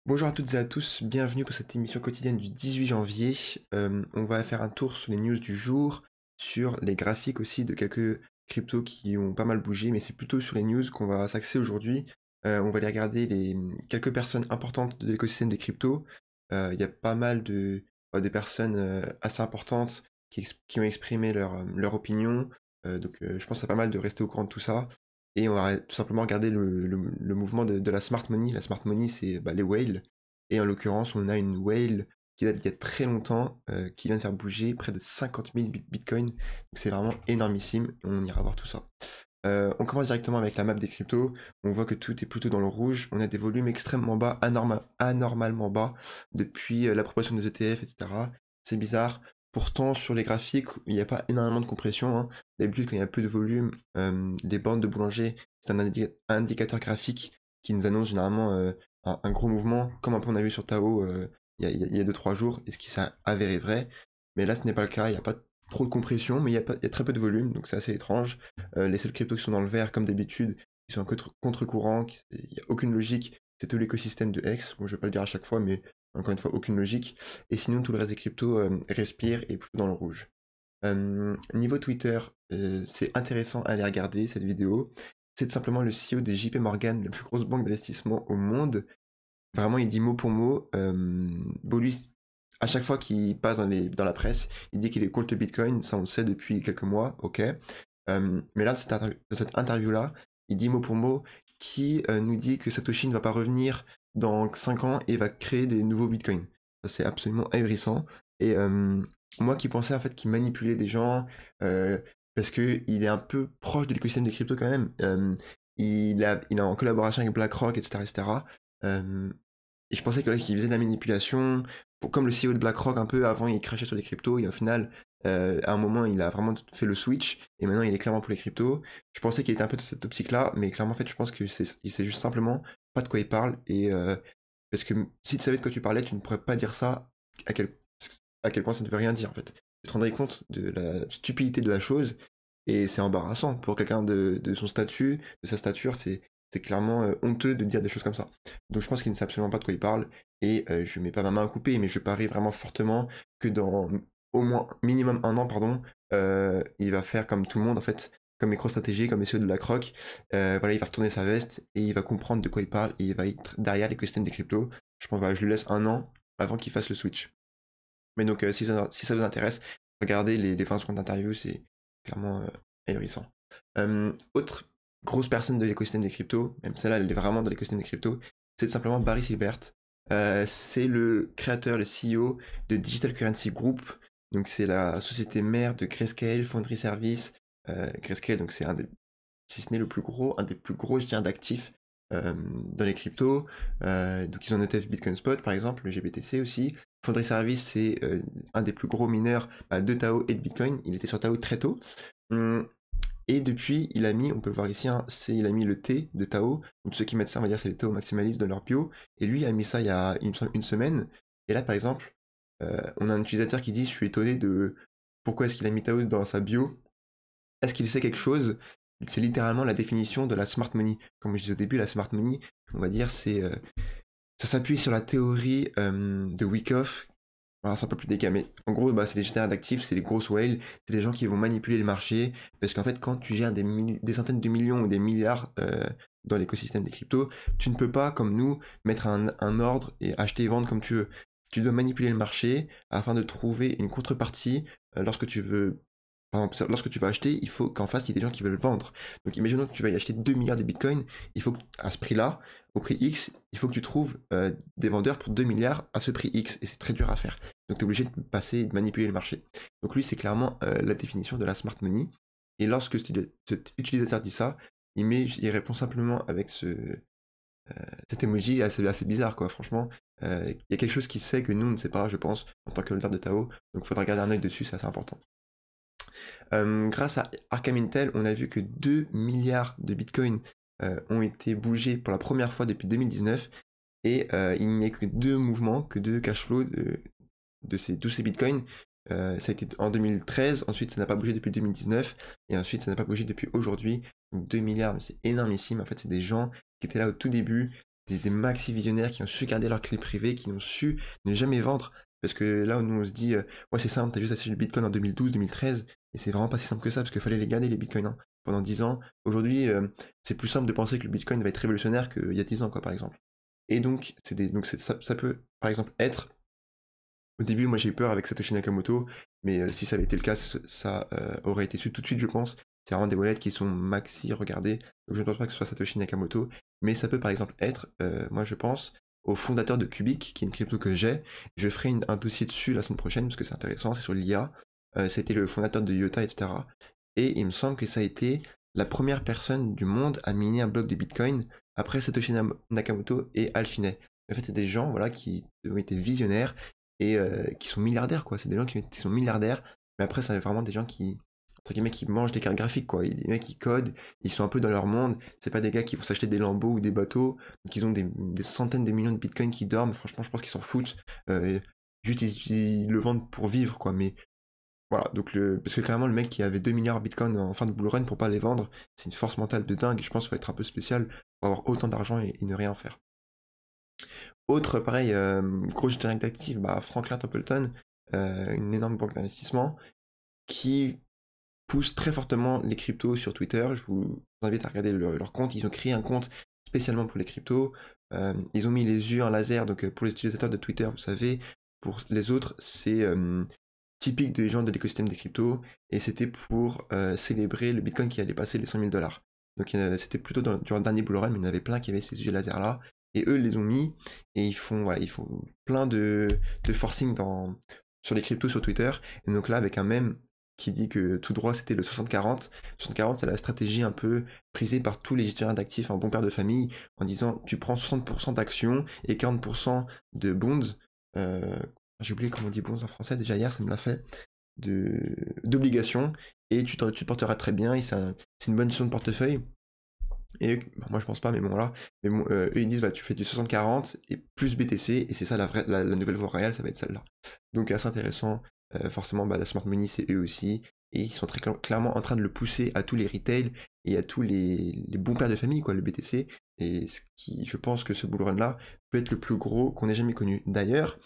Bonjour à toutes et à tous, bienvenue pour cette émission quotidienne du 18 janvier. On va faire un tour sur les news du jour, sur les graphiques aussi de quelques cryptos qui ont pas mal bougé, mais c'est plutôt sur les news qu'on va s'axer aujourd'hui. On va aller regarder quelques personnes importantes de l'écosystème des cryptos. Il y a pas mal de personnes assez importantes qui ont exprimé leur opinion. Je pense qu'il y a pas mal de rester au courant de tout ça. Et on va tout simplement regarder le mouvement de la smart money. La smart money, c'est les whales. Et en l'occurrence, on a une whale qui date d'il y a très longtemps, qui vient de faire bouger près de 50 000 bitcoins. Donc c'est vraiment énormissime. On ira voir tout ça. On commence directement avec la map des cryptos. On voit que tout est plutôt dans le rouge. On a des volumes extrêmement bas, anormalement bas, depuis l'approbation des ETF, etc. C'est bizarre. Pourtant, sur les graphiques, il n'y a pas énormément de compression, hein. D'habitude, quand il y a peu de volume, les bandes de boulanger, c'est un indicateur graphique qui nous annonce généralement un gros mouvement, comme un peu on a vu sur Tao il y a 2-3 jours, et ce qui s'est avéré vrai. Mais là, ce n'est pas le cas. Il n'y a pas trop de compression, mais il y a très peu de volume, donc c'est assez étrange. Les seuls cryptos qui sont dans le vert, comme d'habitude, qui sont un contre-courant, il n'y a aucune logique, c'est tout l'écosystème de X. Bon, je vais pas le dire à chaque fois, mais encore une fois, aucune logique. Et sinon, tout le reste des cryptos respire et est plutôt dans le rouge. Niveau Twitter, c'est intéressant à aller regarder cette vidéo. C'est simplement le CEO de JP Morgan, la plus grosse banque d'investissement au monde. Vraiment, il dit mot pour mot. Lui, à chaque fois qu'il passe dans la presse, il dit qu'il est contre le Bitcoin. Ça, on le sait depuis quelques mois, ok. Mais là, dans cette interview-là, il dit mot pour mot qui nous dit que Satoshi ne va pas revenir dans 5 ans et va créer des nouveaux Bitcoins. Ça, c'est absolument ahurissant. Et moi qui pensais en fait qu'il manipulait des gens, parce qu'il est un peu proche de l'écosystème des cryptos quand même. Il est en collaboration avec BlackRock, etc. etc. Et je pensais que là, qu'il faisait de la manipulation, comme le CEO de BlackRock un peu, avant il crachait sur les cryptos, et au final, à un moment, il a vraiment fait le switch, et maintenant il est clairement pour les cryptos. Je pensais qu'il était un peu de cette optique-là, mais clairement, en fait, je pense que il sait juste simplement pas de quoi il parle, et parce que si tu savais de quoi tu parlais, tu ne pourrais pas dire ça à quel point ça ne veut rien dire, en fait. Tu te rendrais compte de la stupidité de la chose, et c'est embarrassant pour quelqu'un de son statut, de sa stature, c'est clairement honteux de dire des choses comme ça. Donc je pense qu'il ne sait absolument pas de quoi il parle, et je mets pas ma main à couper, mais je parie vraiment fortement que dans au moins minimum un an, pardon, il va faire comme tout le monde en fait, comme MicroStrategy, comme les CEO de BlackRock. Voilà, il va retourner sa veste et il va comprendre de quoi il parle et il va être derrière l'écosystème des cryptos. Je pense, voilà, je lui laisse un an avant qu'il fasse le switch. Mais donc si ça vous intéresse, regardez les 20 secondes d'interview, c'est clairement ahurissant. Autre grosse personne de l'écosystème des cryptos, même celle-là elle est vraiment dans l'écosystème des cryptos, c'est simplement Barry Silbert. C'est le créateur, le CEO de Digital Currency Group. Donc c'est la société mère de Grayscale, Foundry Service. Grayscale, donc c'est si ce n'est le plus gros, un des plus gros géants d'actifs dans les cryptos. Donc ils ont un ETF Bitcoin Spot par exemple, le GBTC aussi. Foundry Service, c'est un des plus gros mineurs de Tao et de Bitcoin. Il était sur Tao très tôt. Et depuis, il a mis, on peut le voir ici, hein, il a mis le T de Tao. Donc ceux qui mettent ça, on va dire, c'est les Tao maximalistes dans leur bio. Et lui a mis ça il y a une semaine. Et là, par exemple, on a un utilisateur qui dit, je suis étonné de pourquoi est-ce qu'il a mis Tao dans sa bio. Est-ce qu'il sait quelque chose? C'est littéralement la définition de la smart money. Comme je disais au début, la smart money, on va dire, ça s'appuie sur la théorie de Wyckoff. Alors, c'est un peu plus décalé. En gros, c'est les gestionnaires d'actifs, c'est les grosses whales, c'est les gens qui vont manipuler le marché. Parce qu'en fait, quand tu gères des centaines de millions ou des milliards dans l'écosystème des cryptos, tu ne peux pas, comme nous, mettre un ordre et acheter et vendre comme tu veux. Tu dois manipuler le marché afin de trouver une contrepartie lorsque tu veux. Par exemple, lorsque tu vas acheter, il faut qu'en face, il y ait des gens qui veulent vendre. Donc, imaginons que tu vas y acheter 2 milliards de bitcoins. Il faut à ce prix-là, au prix X, il faut que tu trouves des vendeurs pour 2 milliards à ce prix X. Et c'est très dur à faire. Donc tu es obligé de passer, de manipuler le marché. Donc lui, c'est clairement la définition de la smart money. Et lorsque cet utilisateur dit ça, il répond simplement avec cet emoji assez bizarre, quoi. Franchement, il y a quelque chose qui sait que nous, on ne sait pas, je pense, en tant que holder de Tao. Donc il faudra garder un œil dessus, c'est assez important. Grâce à Arkham Intel, on a vu que 2 milliards de bitcoins ont été bougés pour la première fois depuis 2019. Et il n'y a que deux mouvements, que deux cash flows de tous ces bitcoins. Ça a été en 2013, ensuite ça n'a pas bougé depuis 2019, et ensuite ça n'a pas bougé depuis aujourd'hui. Donc 2 milliards, c'est énormissime. En fait, c'est des gens qui étaient là au tout début, des maxi visionnaires qui ont su garder leurs clés privées, qui ont su ne jamais vendre. Parce que là, nous, on se dit, ouais, c'est simple, t'as juste acheté le Bitcoin en 2012, 2013, et c'est vraiment pas si simple que ça, parce qu'il fallait les garder, les Bitcoins, hein, pendant 10 ans. Aujourd'hui, c'est plus simple de penser que le Bitcoin va être révolutionnaire qu'il y a 10 ans, quoi, par exemple. Et donc, ça peut, par exemple, être... Au début, moi, j'ai eu peur avec Satoshi Nakamoto, mais si ça avait été le cas, ça aurait été su tout de suite, je pense. C'est vraiment des wallets qui sont maxi regardés, donc je ne pense pas que ce soit Satoshi Nakamoto, mais ça peut par exemple être, moi je pense, au fondateur de Cubic, qui est une crypto que j'ai. Je ferai un dossier dessus la semaine prochaine, parce que c'est intéressant, c'est sur l'IA. C'était le fondateur de IOTA, etc. Et il me semble que ça a été la première personne du monde à miner un bloc de Bitcoin après Satoshi Nakamoto et Hal Finney. En fait, c'est des gens voilà, qui ont été visionnaires et qui sont milliardaires, quoi. C'est des gens qui sont milliardaires, mais après, c'est vraiment des gens qui, entre guillemets, qui mangent des cartes graphiques, quoi. Des mecs qui codent, ils sont un peu dans leur monde. C'est pas des gars qui vont s'acheter des Lambeaux ou des bateaux, donc ils ont des centaines de millions de bitcoins qui dorment. Franchement, je pense qu'ils s'en foutent. Juste, ils le vendent pour vivre, quoi. Mais voilà, donc parce que clairement, le mec qui avait 2 milliards de bitcoins en fin de bull run pour pas les vendre, c'est une force mentale de dingue. Et je pense qu'il faut être un peu spécial pour avoir autant d'argent et ne rien faire. Autre, pareil, gros gestionnaire d'actifs, bah, Franklin Templeton, une énorme banque d'investissement, qui pousse très fortement les cryptos sur Twitter. Je vous invite à regarder leur compte. Ils ont créé un compte spécialement pour les cryptos. Ils ont mis les yeux en laser, donc pour les utilisateurs de Twitter, vous savez, pour les autres, c'est typique des gens de l'écosystème des cryptos, et c'était pour célébrer le Bitcoin qui allait passer les 100 000 $. Donc c'était plutôt durant le dernier bull run, mais il y en avait plein qui avaient ces yeux laser là, et eux les ont mis, et voilà, ils font plein de forcing sur les cryptos sur Twitter, et donc là avec un mème qui dit que tout droit c'était le 60-40. 60-40 c'est la stratégie un peu prisée par tous les gestionnaires d'actifs, un bon père de famille, en disant tu prends 60% d'actions et 40% de bonds, j'ai oublié comment on dit bonds en français, déjà hier ça me l'a fait, d'obligations, et tu te porteras très bien, et c'est une bonne gestion de portefeuille. Et bah, moi je pense pas, mais bon voilà. Mais bon, eux ils disent bah, tu fais du 60-40 et plus BTC, et c'est ça la nouvelle voie réelle, ça va être celle-là. Donc assez intéressant. Forcément, bah, la smart money c'est eux aussi. Et ils sont très clairement en train de le pousser à tous les retail et à tous les bons pères de famille, quoi, le BTC. Et ce qui, je pense que ce bull run là peut être le plus gros qu'on ait jamais connu. D'ailleurs,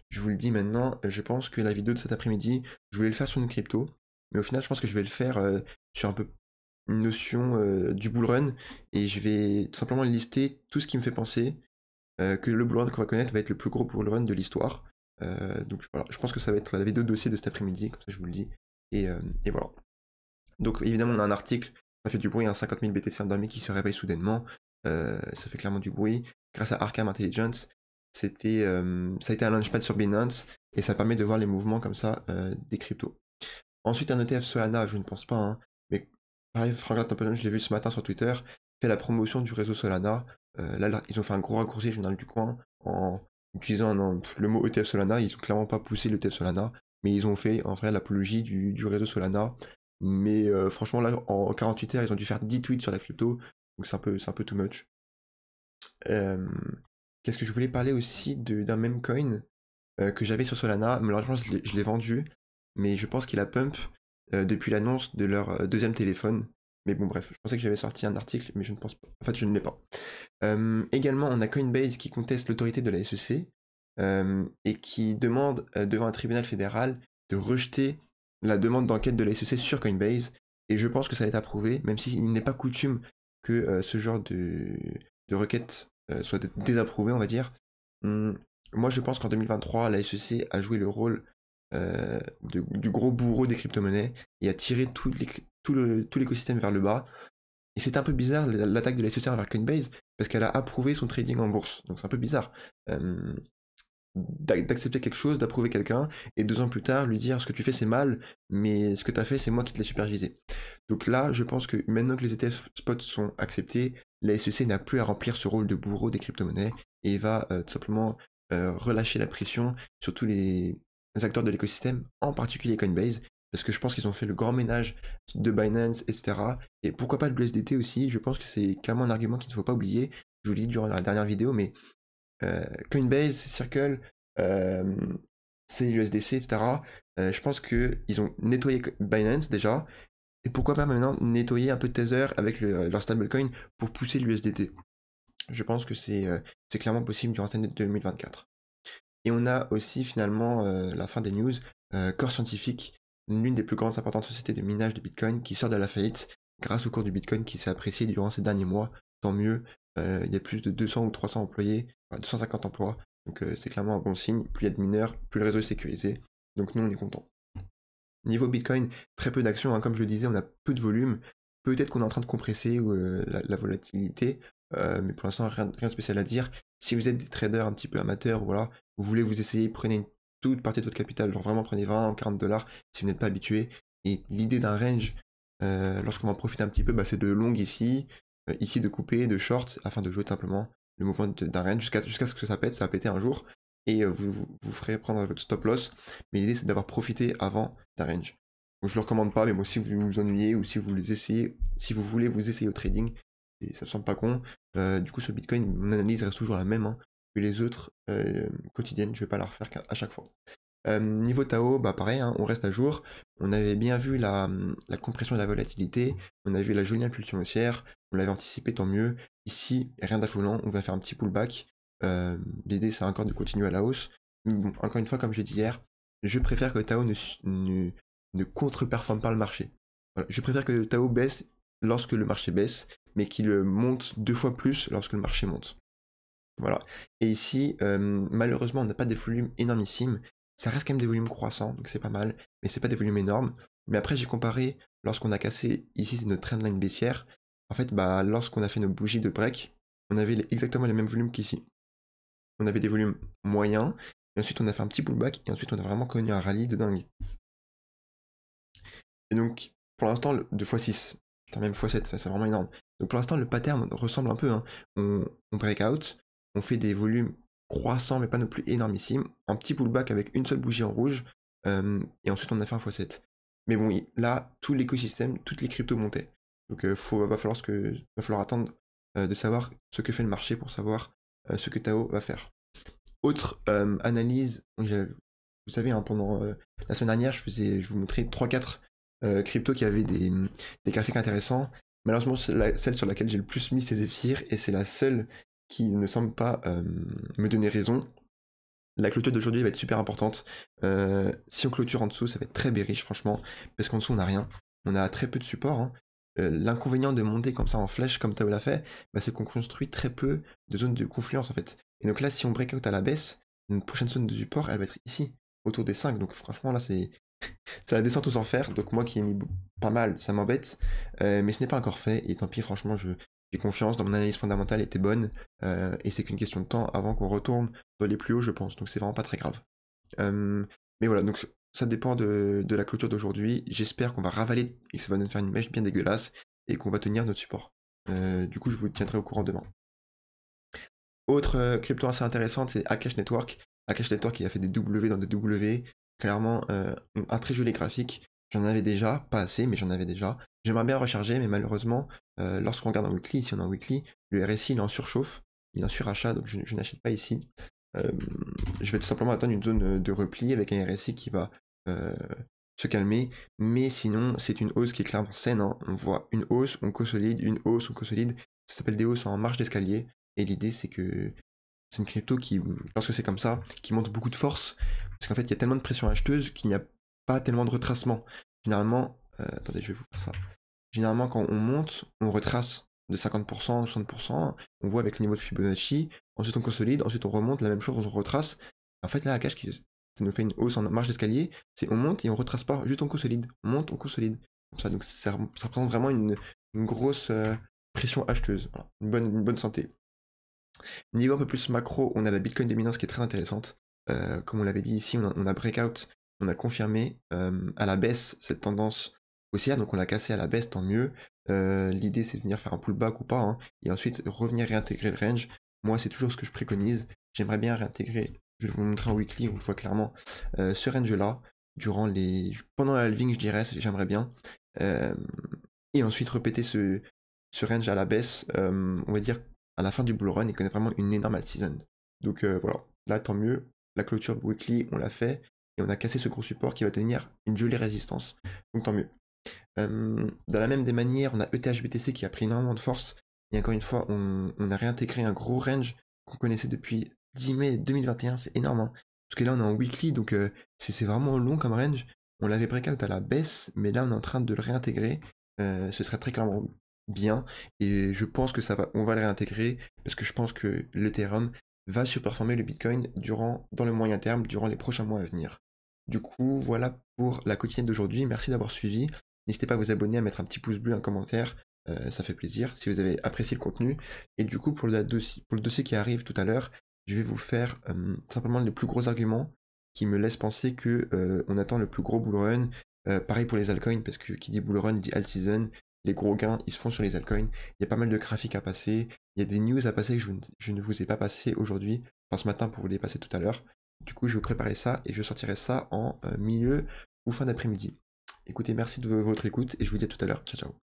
je vous le dis maintenant, je pense que la vidéo de cet après-midi, je voulais le faire sur une crypto, mais au final, je pense que je vais le faire sur un peu une notion du bull run, et je vais tout simplement lister tout ce qui me fait penser que le bull run qu'on va connaître va être le plus gros bull run de l'histoire. Donc voilà, je pense que ça va être la vidéo de dossier de cet après-midi, comme ça je vous le dis. Et voilà. Donc évidemment on a un article, ça fait du bruit, 50 000 BTC endormis qui se réveillent soudainement. Ça fait clairement du bruit. Grâce à Arkham Intelligence, ça a été un launchpad sur Binance, et ça permet de voir les mouvements comme ça des cryptos. Ensuite un ETF Solana, je ne pense pas, hein, mais pareil, Franklin Templeton, je l'ai vu ce matin sur Twitter, fait la promotion du réseau Solana. Là, ils ont fait un gros raccourci journal du coin en utilisant le mot ETF Solana. Ils ont clairement pas poussé l'ETF Solana, mais ils ont fait en vrai l'apologie du réseau Solana. Mais franchement, là, en 48 heures, ils ont dû faire 10 tweets sur la crypto, donc c'est un peu too much. Qu'est-ce que je voulais parler aussi d'un meme coin que j'avais sur Solana. Malheureusement, je l'ai vendu, mais je pense qu'il a pump depuis l'annonce de leur deuxième téléphone. Mais bon, bref, je pensais que j'avais sorti un article, mais je ne pense pas. En fait, je ne l'ai pas. Également, on a Coinbase qui conteste l'autorité de la SEC et qui demande devant un tribunal fédéral de rejeter la demande d'enquête de la SEC sur Coinbase. Et je pense que ça va être approuvé, même s'il n'est pas coutume que ce genre de requête soit désapprouvée, on va dire. Moi, je pense qu'en 2023, la SEC a joué le rôle du gros bourreau des crypto-monnaies et a tiré tout l'écosystème vers le bas. Et c'est un peu bizarre l'attaque de la SEC vers Coinbase, parce qu'elle a approuvé son trading en bourse. Donc c'est un peu bizarre d'accepter quelque chose, d'approuver quelqu'un, et 2 ans plus tard lui dire ce que tu fais c'est mal, mais ce que tu as fait c'est moi qui te l'ai supervisé. Donc là, je pense que maintenant que les ETF spot sont acceptés, la SEC n'a plus à remplir ce rôle de bourreau des crypto-monnaies, et va tout simplement relâcher la pression sur tous les acteurs de l'écosystème, en particulier Coinbase, parce que je pense qu'ils ont fait le grand ménage de Binance, etc. Et pourquoi pas de l'USDT aussi, je pense que c'est clairement un argument qu'il ne faut pas oublier. Je vous l'ai dit durant la dernière vidéo, mais Coinbase, Circle, CUSDC, etc. Je pense qu'ils ont nettoyé Binance déjà, et pourquoi pas maintenant nettoyer un peu Tether avec leur stablecoin pour pousser l'USDT. Je pense que c'est clairement possible durant cette année 2024. Et on a aussi finalement la fin des news, Core Scientific, l'une des plus grandes importantes sociétés de minage de Bitcoin qui sort de la faillite grâce au cours du Bitcoin qui s'est apprécié durant ces derniers mois. Tant mieux, il y a plus de 200 ou 300 employés, 250 emplois, donc c'est clairement un bon signe. Plus il y a de mineurs, plus le réseau est sécurisé, donc nous on est content. Niveau Bitcoin, très peu d'actions, hein, comme je le disais, on a peu de volume. Peut-être qu'on est en train de compresser la volatilité, mais pour l'instant, rien de spécial à dire. Si vous êtes des traders un petit peu amateurs, voilà, vous voulez vous essayer, prenez une toute partie de votre capital, genre vraiment prenez 20 ou 40 dollars si vous n'êtes pas habitué. Et l'idée d'un range, lorsqu'on va en profiter un petit peu, bah, c'est de long ici, ici de couper, de short, afin de jouer simplement le mouvement d'un range jusqu'à ce que ça pète, ça va péter un jour et vous ferez prendre votre stop loss. Mais l'idée, c'est d'avoir profité avant d'un range. Donc, je ne le recommande pas, mais moi, si vous vous ennuyez ou si vous les essayez, si vous voulez vous essayer au trading, et ça me semble pas con. Du coup, sur Bitcoin, mon analyse reste toujours la même hein, que les autres quotidiennes. Je vais pas la refaire à chaque fois. Niveau Tao, bah pareil, hein, on reste à jour. On avait bien vu la compression de la volatilité, on a vu la jolie impulsion haussière, on l'avait anticipé, tant mieux. Ici, rien d'affolant, on va faire un petit pullback. L'idée, c'est encore de continuer à la hausse. Mais bon, encore une fois, comme j'ai dit hier, je préfère que Tao ne contre-performe pas le marché. Voilà. Je préfère que Tao baisse lorsque le marché baisse, mais qu'il monte 2 fois plus lorsque le marché monte. Voilà. Et ici, malheureusement, on n'a pas des volumes énormissimes. Ça reste quand même des volumes croissants, donc c'est pas mal, mais c'est pas des volumes énormes. Mais après, j'ai comparé lorsqu'on a cassé ici notre trendline baissière. En fait, bah, lorsqu'on a fait nos bougies de break, on avait exactement les mêmes volumes qu'ici. On avait des volumes moyens, et ensuite on a fait un petit pullback, et ensuite on a vraiment connu un rallye de dingue. Et donc, pour l'instant, le 2x6, même x7, c'est vraiment énorme. Donc pour l'instant, le pattern ressemble un peu. Hein. On break out, on fait des volumes croissants, mais pas non plus énormissimes. Un petit pullback avec une seule bougie en rouge, et ensuite on a fait un x7. Mais bon, là, tout l'écosystème, toutes les cryptos montaient. Donc va falloir attendre de savoir ce que fait le marché pour savoir ce que Tao va faire. Autre analyse, vous savez, hein, pendant la semaine dernière, je vous montrais 3-4 cryptos qui avaient des graphiques intéressants. Malheureusement, celle sur laquelle j'ai le plus mis, c'est Zephyr, et c'est la seule qui ne semble pas me donner raison. La clôture d'aujourd'hui va être super importante. Si on clôture en dessous, ça va être très bearish, franchement, parce qu'en dessous, on n'a rien. On a très peu de support. Hein. L'inconvénient de monter comme ça en flèche, comme Tao l'a fait, bah, c'est qu'on construit très peu de zones de confluence, en fait. Et donc là, si on break out à la baisse, notre prochaine zone de support, elle va être ici, autour des 5. Donc franchement, là, c'est la descente aux enfers. Donc moi qui ai mis pas mal, ça m'embête. Mais ce n'est pas encore fait. Et tant pis, franchement, j'ai confiance dans mon analyse fondamentale était bonne. Et c'est qu'une question de temps avant qu'on retourne dans les plus hauts, je pense. Donc c'est vraiment pas très grave. Mais voilà, donc ça dépend de la clôture d'aujourd'hui. J'espère qu'on va ravaler et que ça va nous faire une mèche bien dégueulasse et qu'on va tenir notre support. Du coup, je vous tiendrai au courant demain. Autre crypto assez intéressante, c'est Akash Network. Akash Network, il a fait des W dans des W. Clairement, un très joli graphique. J'en avais déjà, pas assez, mais j'en avais déjà. J'aimerais bien recharger, mais malheureusement, lorsqu'on regarde en weekly, ici on est en weekly, le RSI il est en surchauffe, il est en surachat, donc je n'achète pas ici. Je vais tout simplement attendre une zone de repli avec un RSI qui va se calmer, mais sinon c'est une hausse qui est clairement saine. Hein. On voit une hausse, on consolide, une hausse, on consolide. Ça s'appelle des hausses en marche d'escalier, et l'idée c'est que c'est une crypto qui, lorsque c'est comme ça, qui montre beaucoup de force, parce qu'en fait il y a tellement de pression acheteuse qu'il n'y a pas tellement de retracement. Généralement, attendez, je vais vous faire ça. Généralement, quand on monte, on retrace de 50%, 60%, on voit avec le niveau de Fibonacci, ensuite on consolide, ensuite on remonte, la même chose, on retrace. En fait, là, Akash, ça nous fait une hausse en marche d'escalier, c'est on monte et on retrace pas, juste on consolide. On monte, on consolide. Comme ça, donc ça représente vraiment une grosse pression acheteuse, voilà. Une bonne santé. Niveau un peu plus macro, on a la Bitcoin dominance qui est très intéressante. Comme on l'avait dit ici, on a breakout, on a confirmé à la baisse cette tendance haussière, donc on l'a cassé à la baisse, tant mieux. L'idée c'est de venir faire un pullback ou pas, hein, et ensuite revenir réintégrer le range. Moi c'est toujours ce que je préconise. J'aimerais bien réintégrer, je vais vous montrer en weekly, on le voit clairement, ce range là, pendant la halving je dirais, j'aimerais bien. Et ensuite répéter ce range à la baisse, on va dire à la fin du bull run et connaît vraiment une énorme alt-season. Donc voilà, là tant mieux, la clôture weekly on l'a fait et on a cassé ce gros support qui va tenir une jolie résistance, donc tant mieux. Dans la même des manières, on a ETH BTC qui a pris énormément de force Et encore une fois, on a réintégré un gros range qu'on connaissait depuis 10 mai 2021, c'est énorme, hein. Parce que là, on est en weekly, donc c'est vraiment long comme range. On l'avait breakout à la baisse, mais là, on est en train de le réintégrer. Ce serait très clairement bien. Et je pense que on va le réintégrer, parce que je pense que l'Ethereum va surperformer le Bitcoin dans le moyen terme, durant les prochains mois à venir. Du coup, voilà pour la quotidienne d'aujourd'hui. Merci d'avoir suivi. N'hésitez pas à vous abonner, à mettre un petit pouce bleu, un commentaire. Ça fait plaisir si vous avez apprécié le contenu. Et du coup, pour le dossier qui arrive tout à l'heure, je vais vous faire simplement les plus gros arguments qui me laissent penser que on attend le plus gros bull run. Pareil pour les altcoins, parce que qui dit bull run dit alt season. Les gros gains, ils se font sur les altcoins. Il y a pas mal de graphiques à passer. Il y a des news à passer que je ne vous ai pas passé aujourd'hui. Enfin, ce matin pour vous les passer tout à l'heure. Du coup, je vais vous préparer ça et je sortirai ça en milieu ou fin d'après-midi. Écoutez, merci de votre écoute et je vous dis à tout à l'heure. Ciao, ciao.